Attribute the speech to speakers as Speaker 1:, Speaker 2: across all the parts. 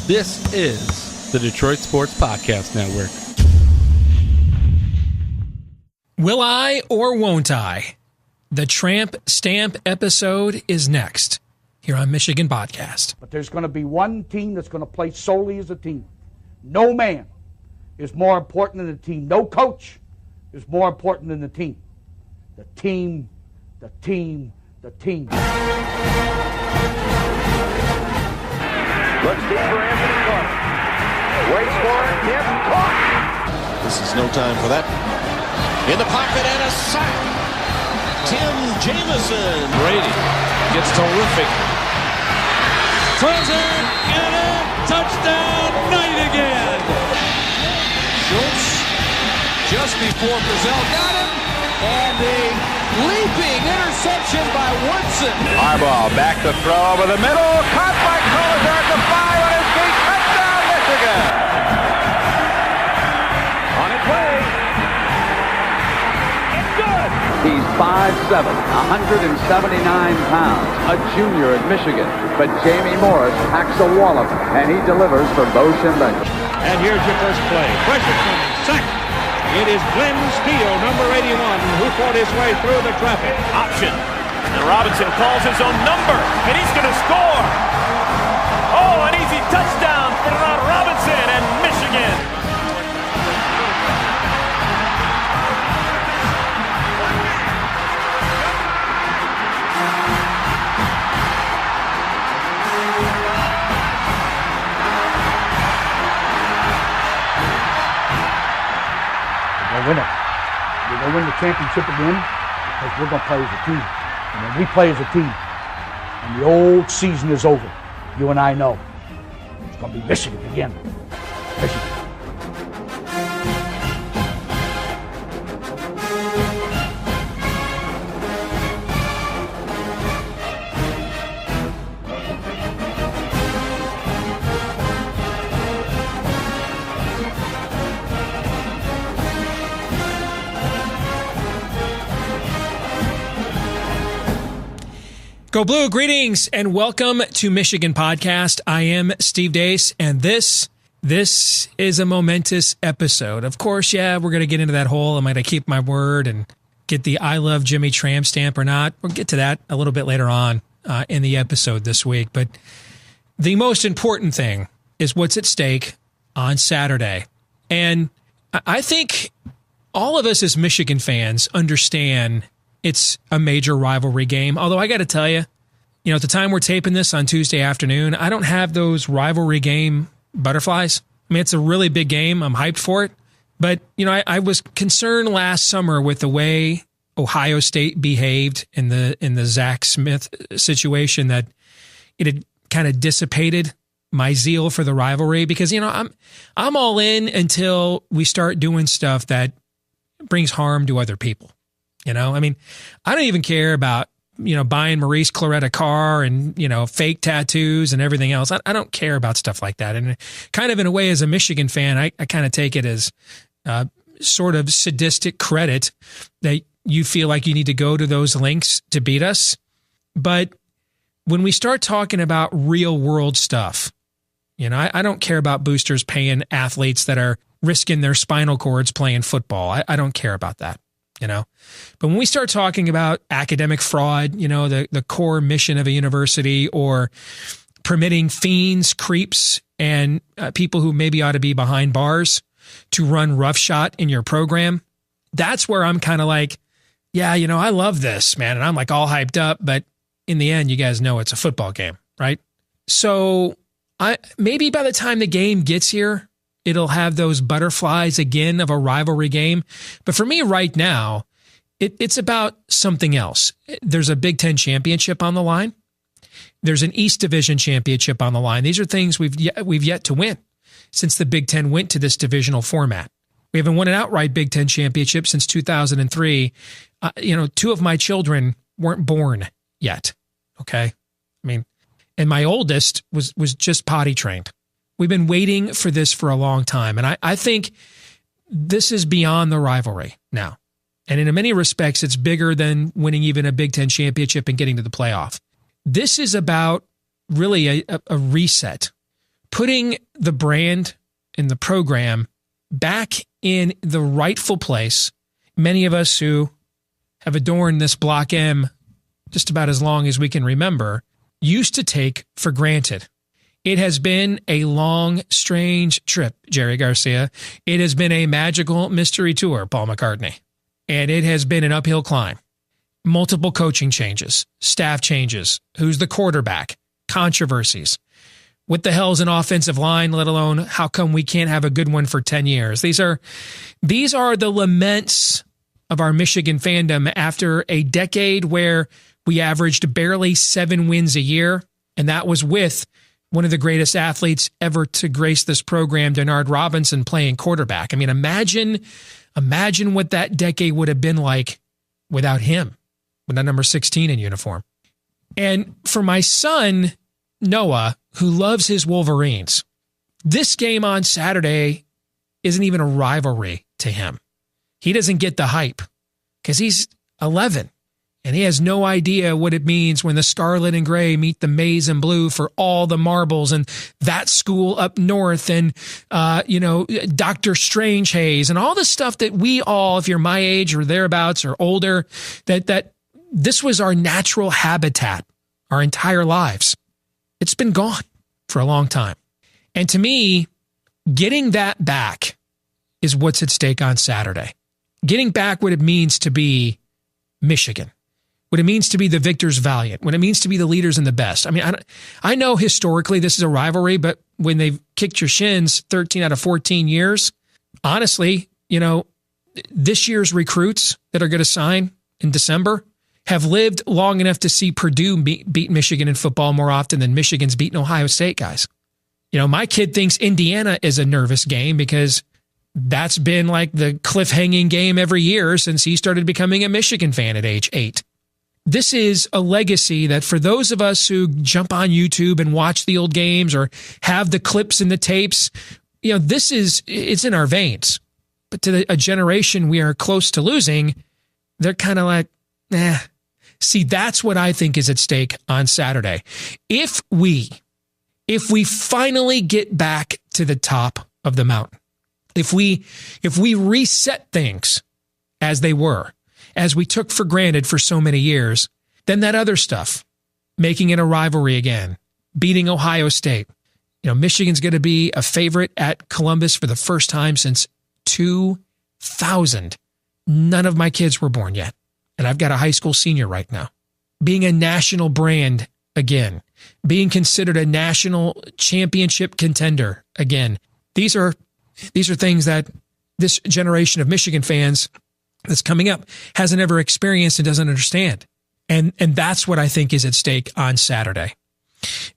Speaker 1: This is the Detroit Sports Podcast Network.
Speaker 2: Will I or won't I? The Tramp Stamp episode is next here on Michigan Podcast.
Speaker 3: But there's going to be one team that's going to play solely as a team. No man is more important than the team. No coach is more important than the team. The team, the team, the team.
Speaker 4: Looks deep for Anthony Clark. Waits for it. Hit. Caught.
Speaker 5: This is no time for that. In the pocket and a sack. Tim Jamison. Brady gets terrific.
Speaker 6: Throws it. Get it. Touchdown. Knight again.
Speaker 5: Schultz just before Brazil got him.
Speaker 6: And a leaping interception by Woodson.
Speaker 4: Harbaugh back to throw over the middle. Caught by Collier at the 5 on his feet. Touchdown, Michigan. On its way. It's good.
Speaker 7: He's 5'7", 179 pounds, a junior at Michigan. But Jamie Morris packs a wallop, and he delivers for Bo Schembechler.
Speaker 8: And here's your first play. Pressure coming. Sack. It is Glenn Steele, number 81, who fought his way through the traffic.
Speaker 9: Option. And Robinson calls his own number, and he's going to score. Oh, an easy touchdown for Robinson and Michigan.
Speaker 3: Win it. We're going to win the championship again because we're going to play as a team. And when we play as a team and the old season is over, you and I know it's going to be Michigan again. Michigan.
Speaker 2: Go Blue, greetings and welcome to Michigan Podcast. I am Steve Deace, and this is a momentous episode. Of course, yeah, we're going to get into that whole, am I going to keep my word and get the I Love Jimmy Tramp stamp or not? We'll get to that a little bit later on in the episode this week. But the most important thing is what's at stake on Saturday. And I think all of us as Michigan fans understand it's a major rivalry game. Although I got to tell you, at the time we're taping this on Tuesday afternoon, I don't have those rivalry game butterflies. I mean, it's a really big game. I'm hyped for it. But, I was concerned last summer with the way Ohio State behaved in the Zach Smith situation, that it had kind of dissipated my zeal for the rivalry because, I'm all in until we start doing stuff that brings harm to other people. I mean, I don't even care about, buying Maurice Claret a car and, fake tattoos and everything else. I don't care about stuff like that. And kind of in a way, as a Michigan fan, I kind of take it as sort of sadistic credit that you feel like you need to go to those lengths to beat us. But when we start talking about real world stuff, I don't care about boosters paying athletes that are risking their spinal cords playing football. I don't care about that. But when we start talking about academic fraud, the core mission of a university, or permitting fiends, creeps, and people who maybe ought to be behind bars to run roughshod in your program, that's where I'm kind of like, yeah, I love this, man. And I'm like all hyped up, but in the end, you guys know it's a football game, right? So maybe by the time the game gets here, it'll have those butterflies again of a rivalry game. But for me right now, it's about something else. There's a Big Ten championship on the line. There's an East Division championship on the line. These are things we've yet to win since the Big Ten went to this divisional format. We haven't won an outright Big Ten championship since 2003. Two of my children weren't born yet. Okay. I mean, and my oldest was just potty trained. We've been waiting for this for a long time. And I think this is beyond the rivalry now. And in many respects, it's bigger than winning even a Big Ten championship and getting to the playoff. This is about really a reset, putting the brand and the program back in the rightful place. Many of us who have adorned this Block M just about as long as we can remember used to take for granted. It has been a long, strange trip, Jerry Garcia. It has been a magical mystery tour, Paul McCartney. And it has been an uphill climb. Multiple coaching changes, staff changes, who's the quarterback, controversies. What the hell's an offensive line, let alone how come we can't have a good one for 10 years? These are the laments of our Michigan fandom after a decade where we averaged barely 7 wins a year, and that was with one of the greatest athletes ever to grace this program, Denard Robinson, playing quarterback. I mean, imagine what that decade would have been like without him, with that number 16 in uniform. And for my son, Noah, who loves his Wolverines, this game on Saturday isn't even a rivalry to him. He doesn't get the hype because he's 11. And he has no idea what it means when the scarlet and gray meet the maize and blue for all the marbles and that school up north and, Dr. Strange Hayes and all the stuff that we all, if you're my age or thereabouts or older, that this was our natural habitat our entire lives. It's been gone for a long time. And to me, getting that back is what's at stake on Saturday. Getting back what it means to be Michigan. What it means to be the victors valiant, what it means to be the leaders and the best. I mean, I know historically this is a rivalry, but when they've kicked your shins 13 out of 14 years, honestly, this year's recruits that are going to sign in December have lived long enough to see Purdue beat Michigan in football more often than Michigan's beaten Ohio State guys. My kid thinks Indiana is a nervous game because that's been like the cliff-hanging game every year since he started becoming a Michigan fan at age 8. This is a legacy that for those of us who jump on YouTube and watch the old games or have the clips and the tapes, it's in our veins. But to a generation we are close to losing, they're kind of like, nah. See, that's what I think is at stake on Saturday. If we finally get back to the top of the mountain, if we reset things as they were, as we took for granted for so many years, then that other stuff, making it a rivalry again, beating Ohio State. Michigan's going to be a favorite at Columbus for the first time since 2000. None of my kids were born yet, and I've got a high school senior right now. Being a national brand again, being considered a national championship contender again. These are things that this generation of Michigan fans that's coming up hasn't ever experienced and doesn't understand. And that's what I think is at stake on Saturday.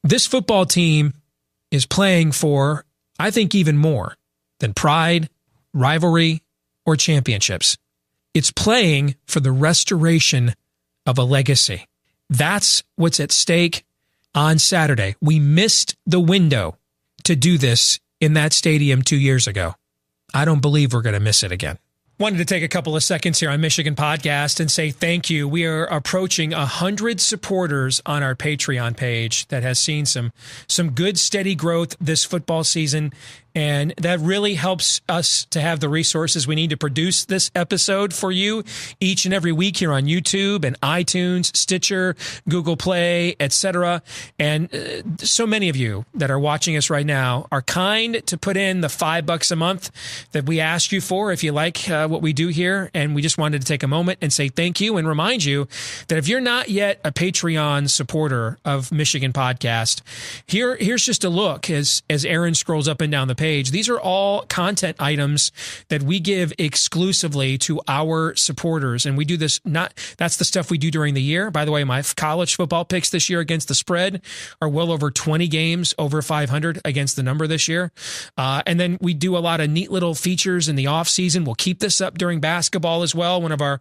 Speaker 2: This football team is playing for, I think, even more than pride, rivalry, or championships. It's playing for the restoration of a legacy. That's what's at stake on Saturday. We missed the window to do this in that stadium 2 years ago. I don't believe we're going to miss it again. Wanted to take a couple of seconds here on Michigan Podcast and say thank you. We are approaching 100 supporters on our Patreon page that has seen some good, steady growth this football season. And that really helps us to have the resources we need to produce this episode for you each and every week here on YouTube and iTunes, Stitcher, Google Play, etc. And so many of you that are watching us right now are kind to put in the $5 a month that we ask you for if you like what we do here. And we just wanted to take a moment and say thank you and remind you that if you're not yet a Patreon supporter of Michigan Podcast, here's just a look as Aaron scrolls up and down the page. These are all content items that we give exclusively to our supporters. And we do this that's the stuff we do during the year. By the way, my college football picks this year against the spread are well over 20 games over 500 against the number this year. And then we do a lot of neat little features in the off season. We'll keep this up during basketball as well. One of our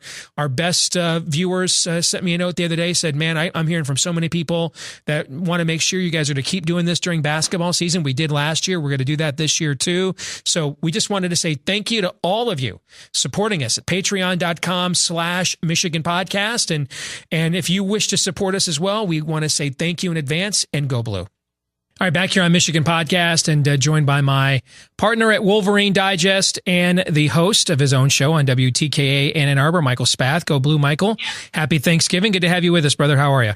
Speaker 2: best viewers sent me a note the other day, said, man, I'm hearing from so many people that want to make sure you guys are to keep doing this during basketball season. We did last year. We're going to do that this year too. So we just wanted to say thank you to all of you supporting us at patreon.com/Michigan Podcast. And if you wish to support us as well, we want to say thank you in advance and go blue. All right, back here on Michigan Podcast and joined by my partner at Wolverine Digest and the host of his own show on WTKA in Ann Arbor, Michael Spath. Go Blue, Michael. Happy Thanksgiving. Good to have you with us, brother. How are you?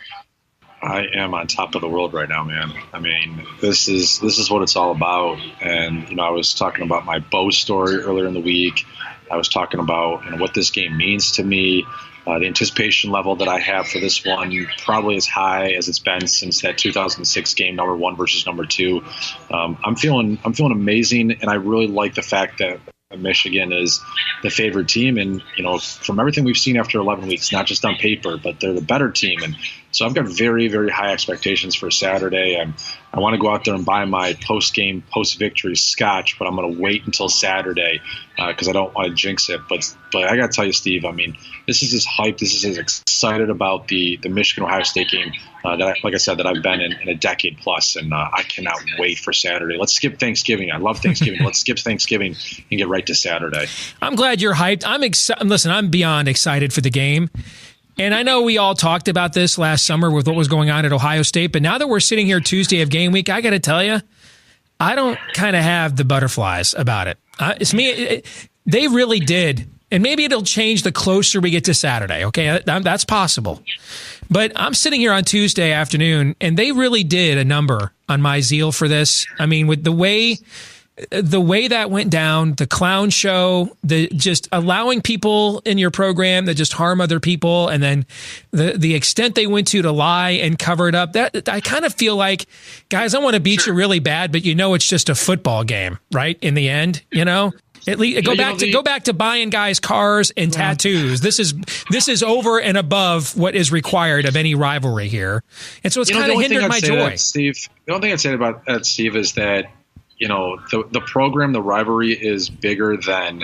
Speaker 10: I am on top of the world right now, man. I mean, this is what it's all about. And, I was talking about my Bo story earlier in the week. I was talking about what this game means to me. The anticipation level that I have for this one probably as high as it's been since that 2006 game, number 1 versus number 2. I'm feeling amazing, and I really like the fact that Michigan is the favorite team, and from everything we've seen after 11 weeks, not just on paper, but they're the better team, and so I've got very, very high expectations for Saturday. I want to go out there and buy my post-game, post-victory scotch, but I'm going to wait until Saturday because I don't want to jinx it. But I got to tell you, Steve, I mean, this is as hyped, this is as excited about the Michigan-Ohio State game that I've been in a decade plus, and I cannot wait for Saturday. Let's skip Thanksgiving. I love Thanksgiving. Let's skip Thanksgiving and get right to Saturday.
Speaker 2: I'm glad you're hyped. Listen, I'm beyond excited for the game. And I know we all talked about this last summer with what was going on at Ohio State, but now that we're sitting here Tuesday of game week, I got to tell you, I don't kind of have the butterflies about it. It's me. They really did. And maybe it'll change the closer we get to Saturday. Okay, that's possible. But I'm sitting here on Tuesday afternoon, and they really did a number on my zeal for this. I mean, with the way that went down, the clown show, the just allowing people in your program that just harm other people, and then the extent they went to lie and cover it up. That I kind of feel like, guys, I want to beat you really bad, but it's just a football game, right? In the end, At least go back to buying guys cars and tattoos. This is over and above what is required of any rivalry here, and so it's kind of hindered my joy.
Speaker 10: Steve, the only thing I'd say about that, Steve, is that the program, the rivalry is bigger than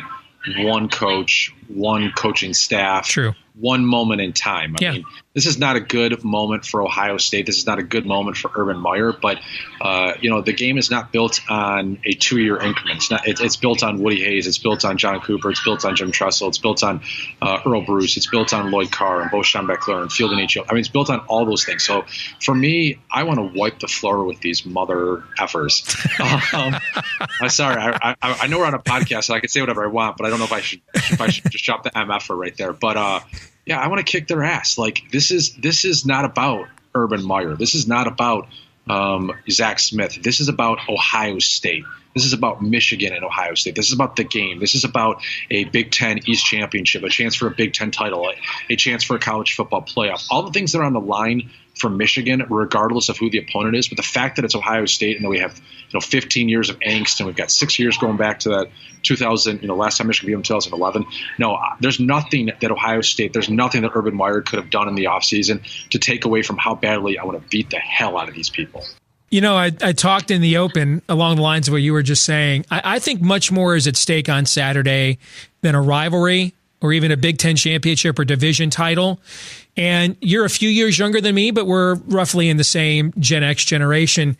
Speaker 10: one coach, one coaching staff,
Speaker 2: True.
Speaker 10: One moment in time. I mean, this is not a good moment for Ohio State. This is not a good moment for Urban Meyer. But, the game is not built on a 2-year increment. It's built on Woody Hayes. It's built on John Cooper. It's built on Jim Tressel. It's built on Earl Bruce. It's built on Lloyd Carr and Bo Schembechler and Field and H.O. I mean, it's built on all those things. So, for me, I want to wipe the floor with these mother effers. I'm sorry. I know we're on a podcast, so I can say whatever I want, but I don't know if I should just drop the MFer right there. But, I want to kick their ass. Like, this is not about Urban Meyer. This is not about Zach Smith. This is about Ohio State. This is about Michigan and Ohio State. This is about the game. This is about a Big Ten East Championship, a chance for a Big Ten title, a chance for a college football playoff. All the things that are on the line for Michigan, regardless of who the opponent is. But the fact that it's Ohio State and that we have 15 years of angst and we've got 6 years going back to that 2000, last time Michigan beat them in 2011. No, there's nothing that Ohio State, there's nothing that Urban Meyer could have done in the offseason to take away from how badly I want to beat the hell out of these people.
Speaker 2: I talked in the open along the lines of what you were just saying. I think much more is at stake on Saturday than a rivalry or even a Big Ten championship or division title. And you're a few years younger than me, but we're roughly in the same Gen X generation.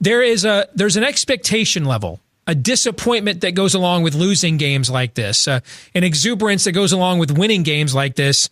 Speaker 2: There's an expectation level, a disappointment that goes along with losing games like this, an exuberance that goes along with winning games like this,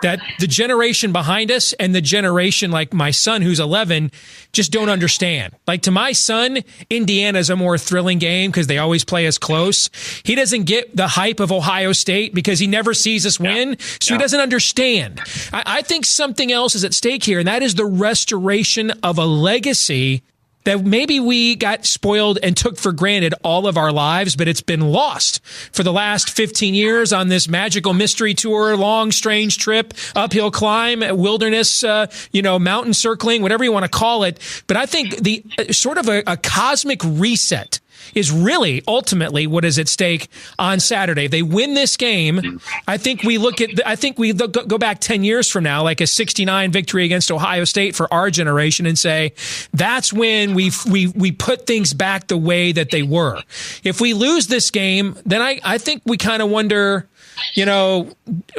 Speaker 2: that the generation behind us and the generation like my son, who's 11, just don't understand. Like, to my son, Indiana's a more thrilling game because they always play us close. He doesn't get the hype of Ohio State because he never sees us win, so he doesn't understand. I think something else is at stake here, and that is the restoration of a legacy that maybe we got spoiled and took for granted all of our lives, but it's been lost for the last 15 years on this magical mystery tour, long, strange trip, uphill climb, wilderness, mountain circling, whatever you want to call it. But I think the sort of a cosmic reset is really ultimately what is at stake on Saturday. If they win this game, I think we go back 10 years from now, like a 69 victory against Ohio State for our generation, and say that's when we put things back the way that they were. If we lose this game, then I think we kind of wonder,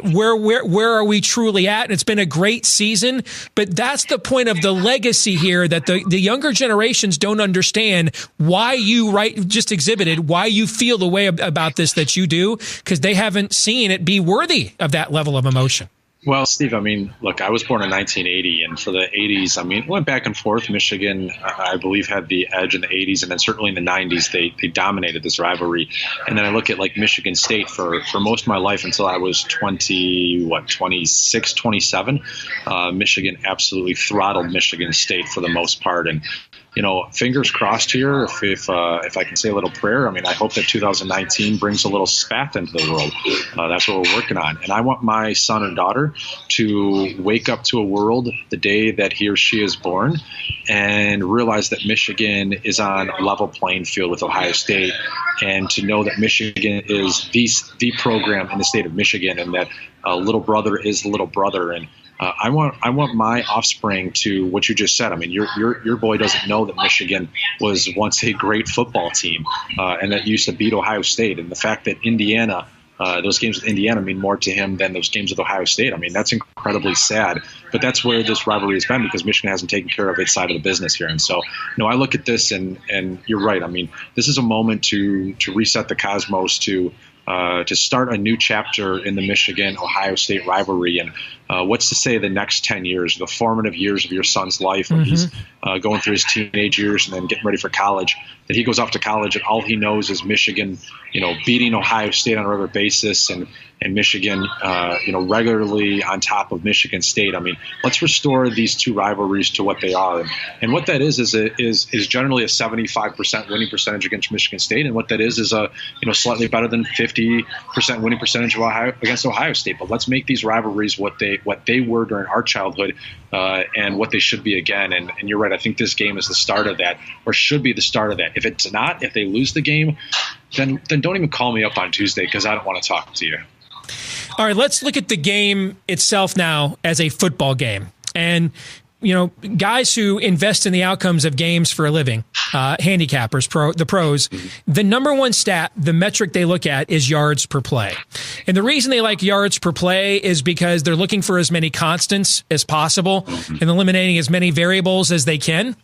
Speaker 2: where are we truly at? And it's been a great season, but that's the point of the legacy here, that the younger generations don't understand why you just exhibited, why you feel the way about this that you do, because they haven't seen it be worthy of that level of emotion.
Speaker 10: Well, Steve, I mean, look, I was born in 1980, and for the 80s, I mean, it went back and forth. Michigan, I believe, had the edge in the 80s, and then certainly in the 90s, they dominated this rivalry. And then I look at, like, Michigan State for most of my life until I was 26, 27. Michigan absolutely throttled Michigan State for the most part. And, you know, fingers crossed here, if I can say a little prayer, I mean, I hope that 2019 brings a little Spath into the world. That's what we're working on. And I want my son and daughter to wake up to a world the day that he or she is born and realize that Michigan is on a level playing field with Ohio State, and to know that Michigan is the program in the state of Michigan, and that little brother is little brother. And I want my offspring to what you just said. I mean, your boy doesn't know that Michigan was once a great football team, and that used to beat Ohio State. And the fact that Indiana, those games with Indiana mean more to him than those games with Ohio State. I mean, that's incredibly sad. But that's where this rivalry has been, because Michigan hasn't taken care of its side of the business here. And so, you know, I look at this and you're right. I mean, this is a moment to reset the cosmos, to start a new chapter in the Michigan-Ohio State rivalry. And what's to say the next 10 years, the formative years of your son's life, when he's going through his teenage years and then getting ready for college, that he goes off to college and all he knows is Michigan, you know, beating Ohio State on a regular basis, and Michigan, you know, regularly on top of Michigan State. I mean, let's restore these two rivalries to what they are. And what that is generally a 75% winning percentage against Michigan State. And what that is a, you know, slightly better than 50% winning percentage of against Ohio State. But let's make these rivalries what they were during our childhood, and what they should be again. And you're right. I think this game is the start of that, or should be the start of that. If it's not, if they lose the game, then don't even call me up on Tuesday, because I don't want to talk to you.
Speaker 2: All right, let's look at the game itself now as a football game. And, you know, guys who invest in the outcomes of games for a living, handicappers, the pros, the number one stat, the metric they look at is yards per play. And the reason they like yards per play is because they're looking for as many constants as possible and eliminating as many variables as they can.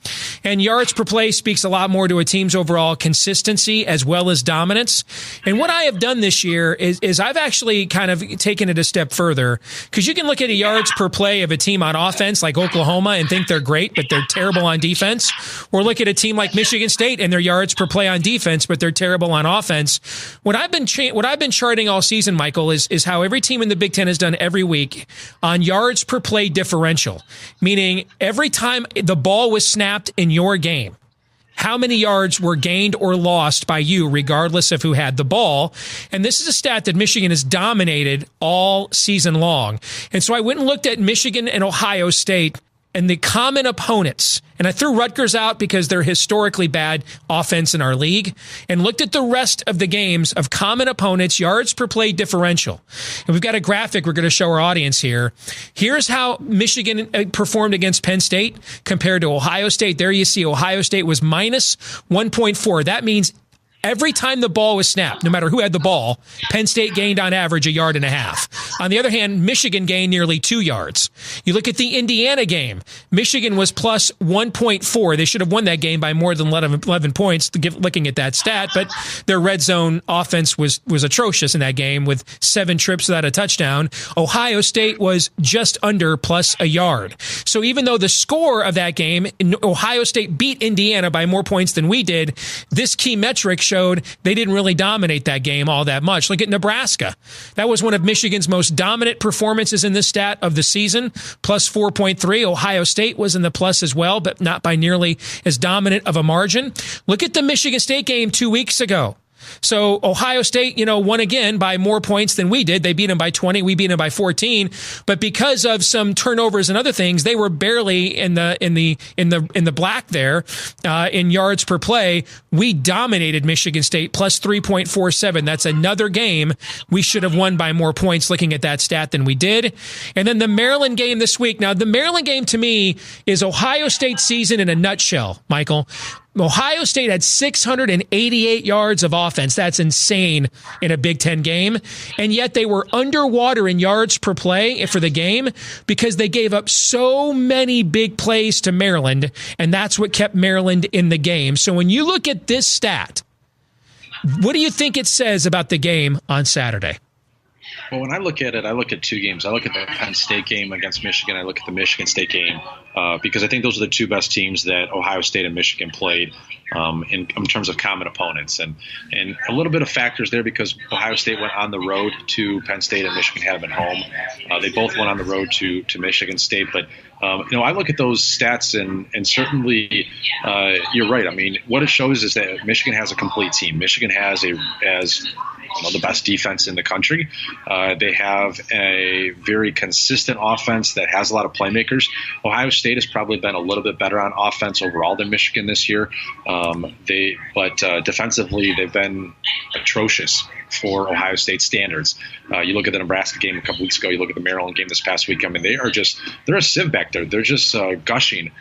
Speaker 2: And yards per play speaks a lot more to a team's overall consistency as well as dominance. And what I have done this year is I've actually kind of taken it a step further, because you can look at a yards per play of a team on offense like Oklahoma and think they're great, but they're terrible on defense. Or look at a team like Michigan State and their yards per play on defense, but they're terrible on offense. What I've been charting all season, Michael, is how every team in the Big Ten has done every week on yards per play differential, meaning every time the ball was snapped in your game, how many yards were gained or lost by you, regardless of who had the ball. And this is a stat that Michigan has dominated all season long. And so I went and looked at Michigan and Ohio State and the common opponents, and I threw Rutgers out because they're historically bad offense in our league, and looked at the rest of the games of common opponents, yards per play differential. And we've got a graphic we're going to show our audience here. Here's how Michigan performed against Penn State compared to Ohio State. There you see Ohio State was minus 1.4. That means every time the ball was snapped, no matter who had the ball, Penn State gained on average 1.5 yards. On the other hand, Michigan gained nearly 2 yards. You look at the Indiana game, Michigan was plus 1.4. They should have won that game by more than 11 points, looking at that stat, but their red zone offense was atrocious in that game with 7 trips without a touchdown. Ohio State was just under plus 1 yard. So even though the score of that game, Ohio State beat Indiana by more points than we did, this key metric showed they didn't really dominate that game all that much. Look at Nebraska. That was one of Michigan's most dominant performances in this stat of the season, plus 4.3. Ohio State was in the plus as well, but not by nearly as dominant of a margin. Look at the Michigan State game 2 weeks ago. So Ohio State, won again by more points than we did. They beat them by 20. We beat them by 14. But because of some turnovers and other things, they were barely in the black there in yards per play. We dominated Michigan State plus 3.47. That's another game we should have won by more points looking at that stat than we did. And then the Maryland game this week. Now, the Maryland game to me is Ohio State's season in a nutshell, Michael. Ohio State had 688 yards of offense. That's insane in a Big Ten game. And yet they were underwater in yards per play for the game because they gave up so many big plays to Maryland, and that's what kept Maryland in the game. So when you look at this stat, what do you think it says about the game on Saturday?
Speaker 10: Well, when I look at it, I look at two games. I look at the Penn State game against Michigan. I look at the Michigan State game because I think those are the two best teams that Ohio State and Michigan played in terms of common opponents. And a little bit of factors there because Ohio State went on the road to Penn State and Michigan had them at home. They both went on the road to Michigan State. But, I look at those stats and certainly you're right. I mean, what it shows is that Michigan has a complete team. Michigan has the best defense in the country. They have a very consistent offense that has a lot of playmakers. Ohio State has probably been a little bit better on offense overall than Michigan this year. But defensively, they've been atrocious for Ohio State standards. You look at the Nebraska game a couple weeks ago. You look at the Maryland game this past week. I mean, they're a sieve back there. They're just gushing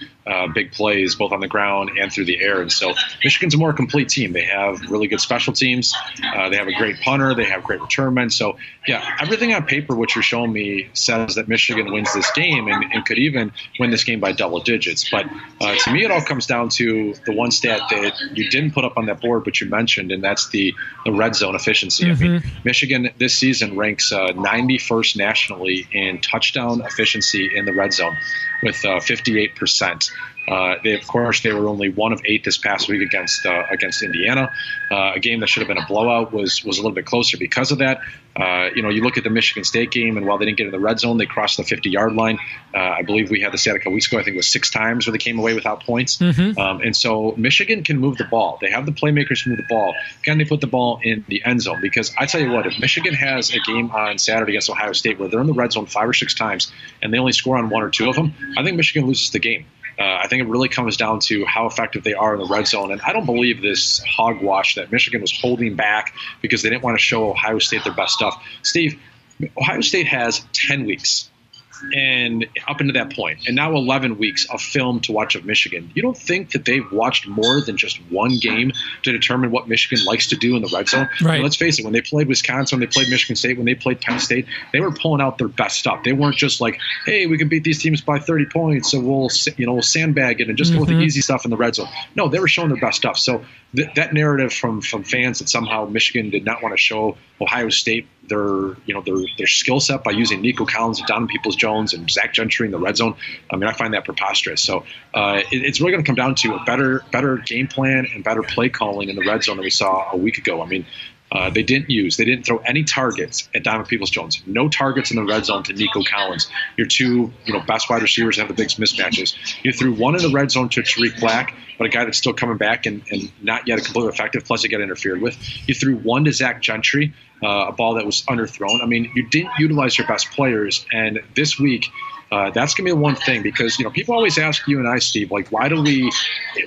Speaker 10: big plays both on the ground and through the air. And so Michigan's a more complete team. They have really good special teams. They have a great punter. They have great return men. So, yeah, everything on paper, what you're showing me says that Michigan wins this game and could even win this game by double digits. But to me, it all comes down to the one stat that you didn't put up on that board, but you mentioned, and that's the red zone efficiency. I mean, Michigan this season ranks 91st nationally in touchdown efficiency in the red zone with 58%. They were only 1 of 8 this past week against Indiana. A game that should have been a blowout was a little bit closer because of that. You look at the Michigan State game, and while they didn't get in the red zone, they crossed the 50-yard line. I believe we had the stat a couple weeks ago. I think it was 6 times where they came away without points. And so Michigan can move the ball. They have the playmakers to move the ball. Can they put the ball in the end zone? Because I tell you what, if Michigan has a game on Saturday against Ohio State where they're in the red zone 5 or 6 times and they only score on 1 or 2 of them, I think Michigan loses the game. I think it really comes down to how effective they are in the red zone. And I don't believe this hogwash that Michigan was holding back because they didn't want to show Ohio State their best stuff. Steve, Ohio State has 10 weeks and up into that point, and now 11 weeks of film to watch of Michigan. You don't think that they've watched more than just one game to determine what Michigan likes to do in the red zone?
Speaker 2: Right.
Speaker 10: And let's face it, when they played Wisconsin, when they played Michigan State, when they played Penn State, they were pulling out their best stuff. They weren't just like, hey, we can beat these teams by 30 points, so we'll sandbag it and just go with the easy stuff in the red zone. No, they were showing their best stuff. So that narrative from fans that somehow Michigan did not want to show Ohio State their skill set by using Nico Collins and Donovan Peoples-Jones and Zach Gentry in the red zone, I mean, I find that preposterous. So it's really going to come down to a better game plan and better play calling in the red zone than we saw a week ago. I mean, they didn't throw any targets at Donovan Peoples-Jones. No targets in the red zone to Nico Collins. Your two best wide receivers have the biggest mismatches. You threw one in the red zone to Tariq Black, but a guy that's still coming back and not yet completely effective, plus he got interfered with. You threw one to Zach Gentry, a ball that was underthrown. I mean, you didn't utilize your best players, and this week that's going to be the one thing because, people always ask you and I, Steve, like,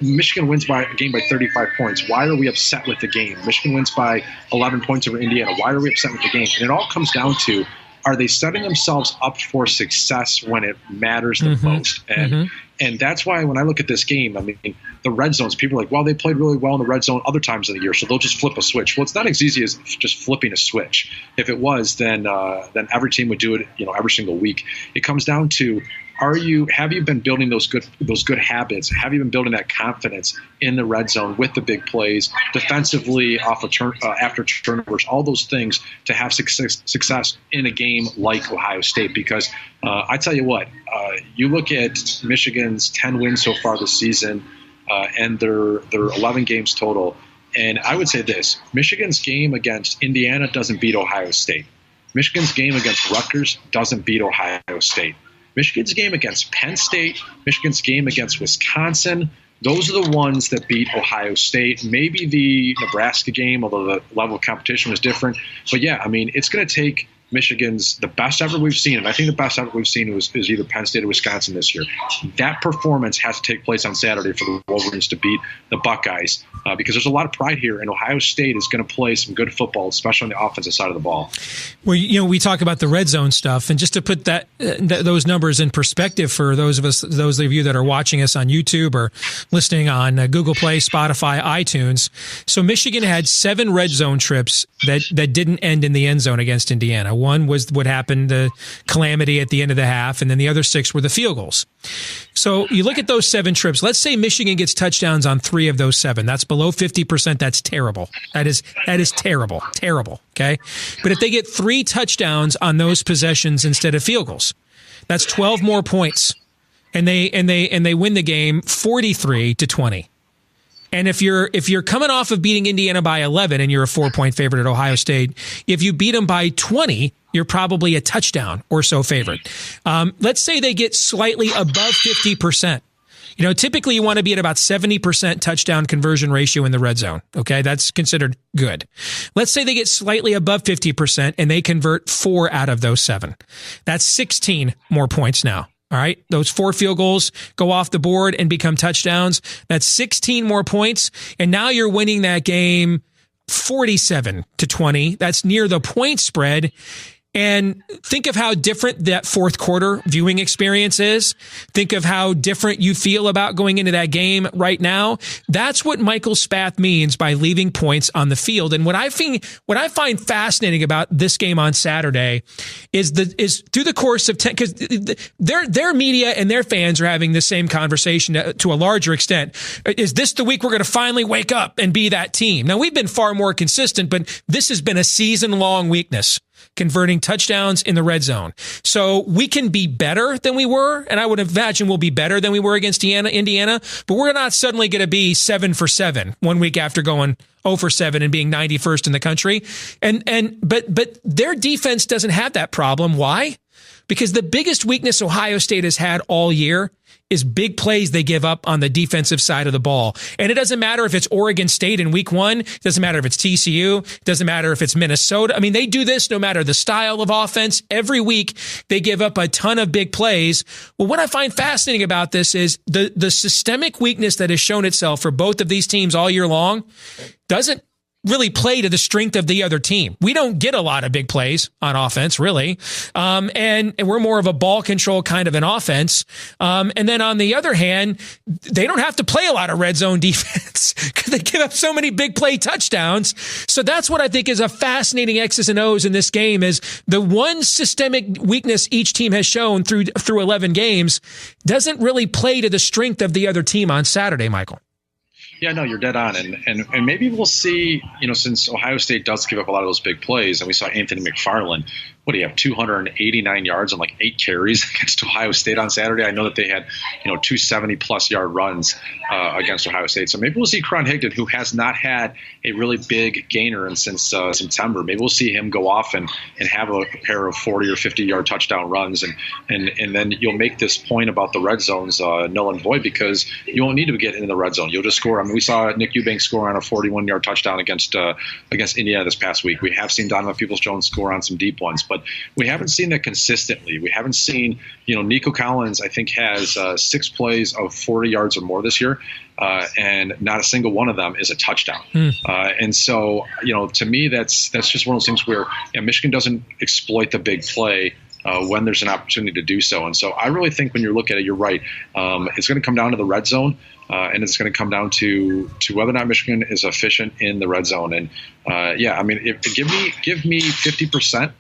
Speaker 10: Michigan wins by a game by 35 points. Why are we upset with the game? Michigan wins by 11 points over Indiana. Why are we upset with the game? And it all comes down to, are they setting themselves up for success when it matters the most? And that's why when I look at this game, I mean, the red zones, people are like, well, they played really well in the red zone other times of the year, so they'll just flip a switch. Well, it's not as easy as just flipping a switch. If it was, then every team would do it, every single week. It comes down to, have you been building those good habits? Have you been building that confidence in the red zone with the big plays, defensively after turnovers, all those things to have success in a game like Ohio State? Because I tell you what, you look at Michigan's 10 wins so far this season and their 11 games total, and I would say this: Michigan's game against Indiana doesn't beat Ohio State. Michigan's game against Rutgers doesn't beat Ohio State. Michigan's game against Penn State, Michigan's game against Wisconsin, those are the ones that beat Ohio State. Maybe the Nebraska game, although the level of competition was different. But, yeah, I mean, it's going to take Michigan's the best ever we've seen, and I think the best ever we've seen is either Penn State or Wisconsin this year. That performance has to take place on Saturday for the Wolverines to beat the Buckeyes because there's a lot of pride here, and Ohio State is going to play some good football, especially on the offensive side of the ball.
Speaker 2: Well, we talk about the red zone stuff, and just to put those numbers in perspective for those of you that are watching us on YouTube or listening on Google Play, Spotify, iTunes. So Michigan had 7 red zone trips that didn't end in the end zone against Indiana. one was what happened, the calamity at the end of the half, and then the other 6 were the field goals. So you look at those 7 trips. Let's say Michigan gets touchdowns on 3 of those 7. That's below 50%. That's terrible. That is terrible. Terrible. Okay. But if they get 3 touchdowns on those possessions instead of field goals, that's 12 more points. And they win the game 43-20. And if you're coming off of beating Indiana by 11 and you're a 4-point favorite at Ohio State, if you beat them by 20, you're probably a touchdown or so favorite. Let's say they get slightly above 50%. Typically you want to be at about 70% touchdown conversion ratio in the red zone. Okay, that's considered good. Let's say they get slightly above 50% and they convert 4 out of those 7. That's 16 more points now. All right, those 4 field goals go off the board and become touchdowns. That's 16 more points, and now you're winning that game 47-20. That's near the point spread. And think of how different that fourth quarter viewing experience is. Think of how different you feel about going into that game right now. That's what Michael Spath means by leaving points on the field. And what I find fascinating about this game on Saturday is through the course of 10, because their media and their fans are having the same conversation to a larger extent. Is this the week we're going to finally wake up and be that team? Now, we've been far more consistent, but this has been a season-long weakness, converting touchdowns in the red zone. So we can be better than we were, and I would imagine we'll be better than we were against Indiana, but we're not suddenly going to be 7 for 7 one week after going 0 for 7 and being 91st in the country. But their defense doesn't have that problem. Why? Because the biggest weakness Ohio State has had all year is big plays they give up on the defensive side of the ball. And it doesn't matter if it's Oregon State in week 1. It doesn't matter if it's TCU. It doesn't matter if it's Minnesota. I mean, they do this no matter the style of offense. Every week, they give up a ton of big plays. Well, what I find fascinating about this is the systemic weakness that has shown itself for both of these teams all year long doesn't really play to the strength of the other team. We don't get a lot of big plays on offense, really. And we're more of a ball control kind of an offense. And then on the other hand, they don't have to play a lot of red zone defense because they give up so many big play touchdowns. So that's what I think is a fascinating X's and O's in this game, is the one systemic weakness each team has shown through 11 games doesn't really play to the strength of the other team on Saturday, Michael.
Speaker 10: Yeah, no, you're dead on. And maybe we'll see, since Ohio State does give up a lot of those big plays, and we saw Anthony McFarland, what do you have, 289 yards on 8 carries against Ohio State on Saturday? I know that they had, 270-plus yard runs against Ohio State. So maybe we'll see Cron Higdon, who has not had a really big gainer since September. Maybe we'll see him go off and have a pair of 40 or 50-yard touchdown runs. And then you'll make this point about the red zones null and void, because you won't need to get into the red zone. You'll just score. I mean, we saw Nick Eubanks score on a 41-yard touchdown against Indiana this past week. We have seen Donovan Peoples-Jones score on some deep ones, but we haven't seen that consistently. We haven't seen, Nico Collins, I think, has 6 plays of 40 yards or more this year, and not a single one of them is a touchdown. And so, to me, that's just one of those things where Michigan doesn't exploit the big play when there's an opportunity to do so. And so I really think when you look at it, you're right. It's going to come down to the red zone, and it's going to come down to whether or not Michigan is efficient in the red zone. And give me 50%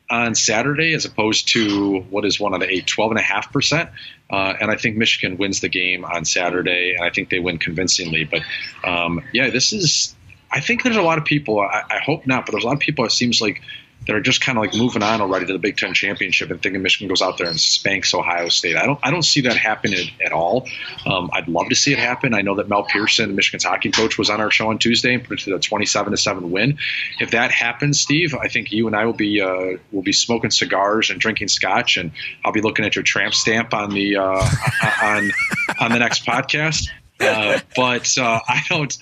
Speaker 10: on Saturday as opposed to what is one of the 12.5%. And I think Michigan wins the game on Saturday, and I think they win convincingly. But I think there's a lot of people, I hope not, but there's a lot of people, it seems like, that are just kind of moving on already to the Big Ten championship and thinking Michigan goes out there and spanks Ohio State. I don't see that happening at all. I'd love to see it happen. I know that Mel Pearson, Michigan's hockey coach, was on our show on Tuesday and predicted a 27-7 win. If that happens, Steve, I think you and I will be smoking cigars and drinking scotch, and I'll be looking at your tramp stamp on the on the next podcast. But I don't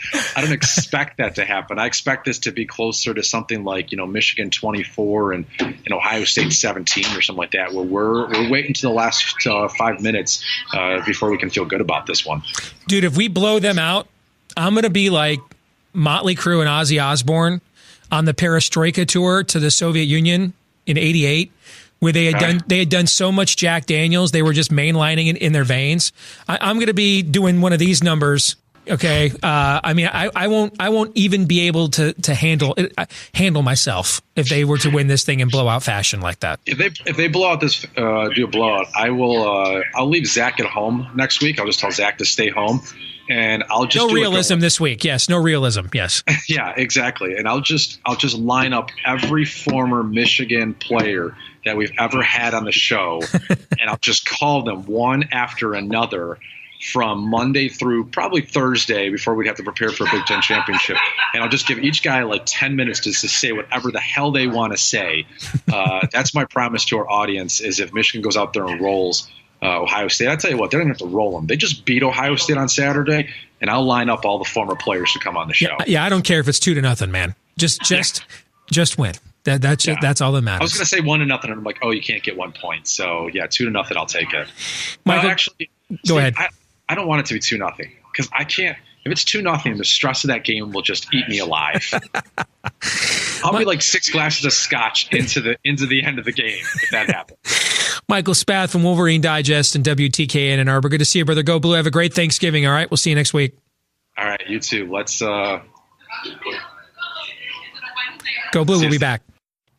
Speaker 10: expect that to happen. I expect this to be closer to something like Michigan 24 and Ohio State 17 or something like that, where we're waiting to the last 5 minutes before we can feel good about this one.
Speaker 2: Dude, if we blow them out, I'm gonna be like Motley Crue and Ozzy Osbourne on the Perestroika tour to the Soviet Union in '88. Where they had done so much Jack Daniels, they were just mainlining it in their veins. I'm going to be doing one of these numbers Okay. I mean, I won't even be able to handle myself if they were to win this thing in blowout fashion like that.
Speaker 10: If they blow out this, do a blowout, I'll leave Zach at home next week. I'll just tell Zach to stay home, and I'll just
Speaker 2: no realism this week. Yes, no realism. Yes.
Speaker 10: Yeah, exactly. And I'll just line up every former Michigan player that we've ever had on the show, and I'll just call them one after another from Monday through probably Thursday before we'd have to prepare for a Big Ten championship. And I'll just give each guy like 10 minutes to say whatever the hell they want to say. That's my promise to our audience, is if Michigan goes out there and rolls Ohio State, I tell you what, they don't have to roll them. They just beat Ohio State on Saturday, and I'll line up all the former players to come on the show.
Speaker 2: Yeah, I don't care if it's 2-0, man. Just win. That's all that matters.
Speaker 10: I was going to say 1-0, and I'm like, oh, you can't get 1 point. So yeah, 2-0, I'll take it.
Speaker 2: Michael,
Speaker 10: actually,
Speaker 2: go ahead.
Speaker 10: I don't want it to be 2-0 because I can't. If it's 2-0, the stress of that game will just eat me alive. I'll be like 6 glasses of scotch into the end of the game if that happens.
Speaker 2: Michael Spath from Wolverine Digest and WTKA in Ann Arbor. Good to see you, brother. Go Blue. Have a great Thanksgiving. All right, we'll see you next week.
Speaker 10: All right, you too. Let's
Speaker 2: Go Blue. We'll be back.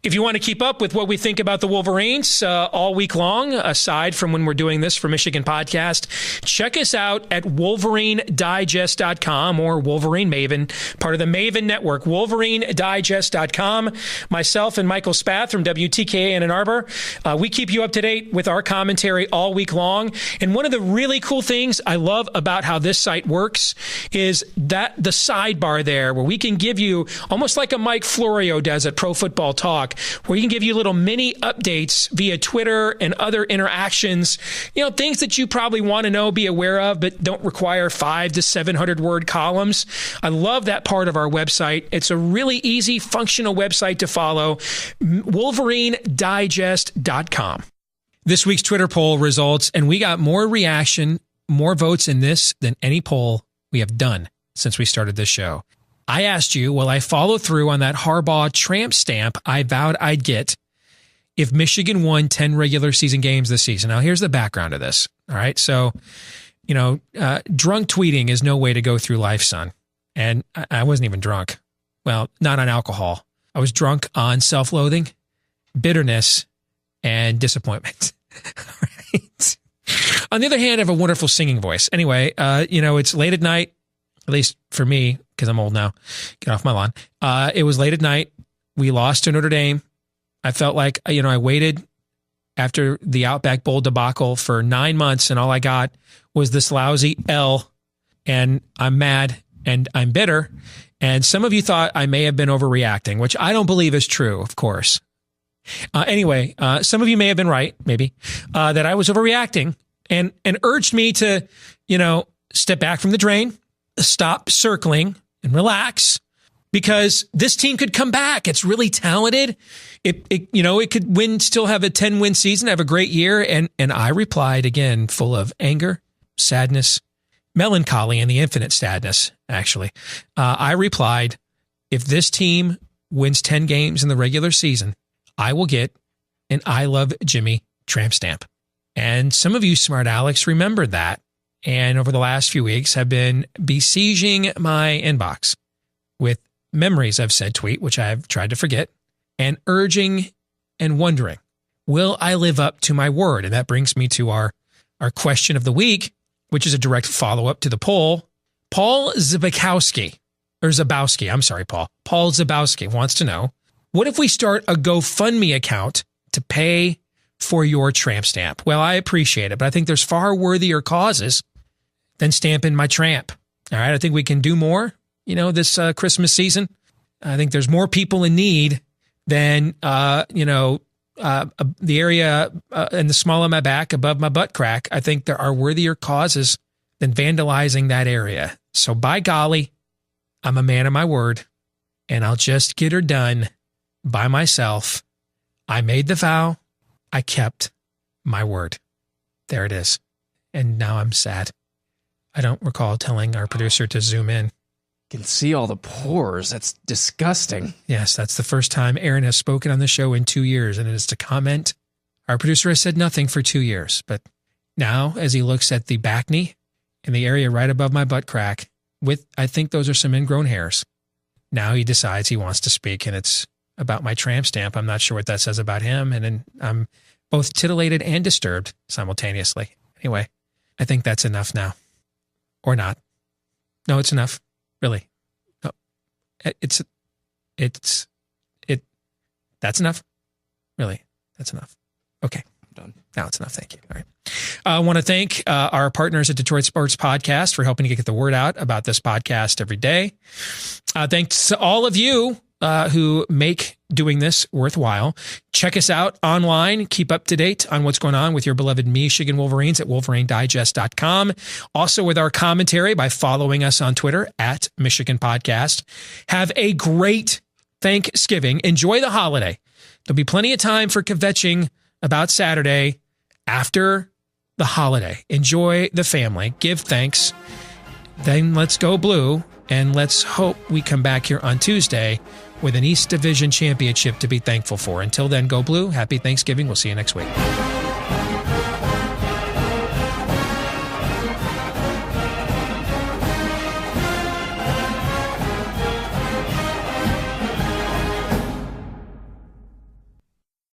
Speaker 2: If you want to keep up with what we think about the Wolverines all week long, aside from when we're doing this for Michigan Podcast, check us out at WolverineDigest.com or Wolverine Maven, part of the Maven Network, WolverineDigest.com. Myself and Michael Spath from WTKA in Ann Arbor, we keep you up to date with our commentary all week long. And one of the really cool things I love about how this site works is that the sidebar there where we can give you, almost like a Mike Florio does at Pro Football Talk, where you can give you little mini updates via Twitter and other interactions, things that you probably want to know, be aware of, but don't require 500 to 700 word columns. I love that part of our website. It's a really easy, functional website to follow, WolverineDigest.com. This week's Twitter poll results, and we got more reaction, more votes in this than any poll we have done since we started this show. I asked you, will I follow through on that Harbaugh tramp stamp I vowed I'd get if Michigan won 10 regular season games this season? Now, here's the background of this. All right. So, drunk tweeting is no way to go through life, son. And I wasn't even drunk. Well, not on alcohol. I was drunk on self-loathing, bitterness, and disappointment. All right. On the other hand, I have a wonderful singing voice. Anyway, it's late at night, at least for me, because I'm old now. Get off my lawn. It was late at night. We lost to Notre Dame. I felt like, I waited after the Outback Bowl debacle for 9 months, and all I got was this lousy L, and I'm mad, and I'm bitter. And some of you thought I may have been overreacting, which I don't believe is true, of course. Anyway, some of you may have been right, maybe, that I was overreacting and urged me to, step back from the drain, stop circling, and relax, because this team could come back. It's really talented. It could still have a 10-win season, have a great year. And I replied again, full of anger, sadness, melancholy, and the infinite sadness, actually. I replied, if this team wins 10 games in the regular season, I will get an I Love Jimmy tramp stamp. And some of you smart Alex remembered that, and over the last few weeks have been besieging my inbox with memories of said tweet, which I've tried to forget, and urging and wondering, will I live up to my word? And that brings me to our question of the week, which is a direct follow-up to the poll. Paul Zabowski, Paul Zabowski wants to know, what if we start a GoFundMe account to pay for your tramp stamp? Well, I appreciate it, but I think there's far worthier causes than stamping my tramp. All right. I think we can do more, this Christmas season. I think there's more people in need than, the area in the small of my back above my butt crack. I think there are worthier causes than vandalizing that area. So by golly, I'm a man of my word, and I'll just get her done by myself. I made the vow. I kept my word. There it is. And now I'm sad. I don't recall telling our producer to zoom in.
Speaker 11: Can see all the pores. That's disgusting.
Speaker 2: Yes, that's the first time Aaron has spoken on the show in 2 years, and it is to comment. Our producer has said nothing for 2 years, but now as he looks at the back knee and the area right above my butt crack, I think those are some ingrown hairs. Now he decides he wants to speak, and it's about my tramp stamp. I'm not sure what that says about him, and then I'm both titillated and disturbed simultaneously. Anyway, I think that's enough now. Or not. No, it's enough. Really. No, that's enough. Really. That's enough. Okay. I'm done. Now it's enough. Thank you. All right. I want to thank our partners at Detroit Sports Podcast for helping to get the word out about this podcast every day. Thanks to all of you who make doing this worthwhile. Check us out online. Keep up to date on what's going on with your beloved Michigan Wolverines at WolverineDigest.com. Also with our commentary by following us on Twitter at Michigan Podcast. Have a great Thanksgiving. Enjoy the holiday. There'll be plenty of time for kvetching about Saturday after the holiday. Enjoy the family. Give thanks. Then let's go blue, and let's hope we come back here on Tuesday with an East Division championship to be thankful for. Until then, go blue. Happy Thanksgiving. We'll see you next week.